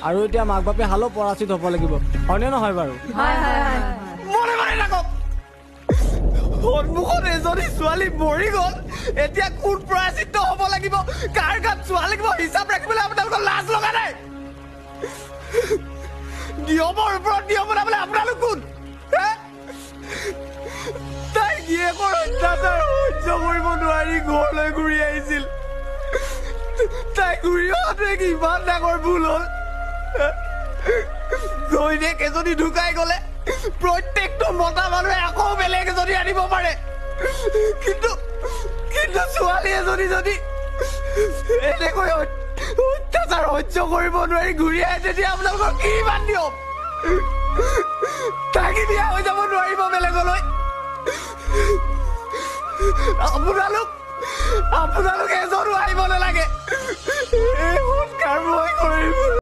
আৰু এতিয়া মাক বাপে হালো পৰাচিত হ'ব লাগিব হয়নে নহয় বাৰু মনে মনে ৰাখক সন্মুখত এজনী ছোৱালী মৰি গ'ল এতিয়া কোন পৰাচিত হ'ব লাগিব কাৰ গাত চোৱা লাগিব হিচাপ ৰাখিবলৈ আপোনালোকৰ লাজ লগা নাই নিয়মৰ ওপৰত নিয়ম বনাবলৈ আপোনালোক কোন তাই গিয়েকৰ অত্যাচাৰ সহ্য কৰিব নোৱাৰি ঘৰলৈ ঘূৰি আহিছিল তাই ঘূৰি অহাটোৱে কিমান ডাঙৰ ভুল হ'ল ঘৈণীয়েক এজনী ঢুকাই গ'লে প্ৰত্যেকটো মতা মানুহে আকৌ বেলেগ এজনী আনিব পাৰে কিন্তু ছোৱালী এজনী যদি এনেকৈ অত্যাচাৰ সহ্য কৰিব নোৱাৰি ঘূৰি আহে তেতিয়া আপোনালোকৰ কি ইমান নিয়ম তাকে দিয়া হৈ যাব নোৱাৰিব বেলেগলৈ আপোনালোকে এজনো আহিব নালাগে এই সংস্কাৰ মই কৰিম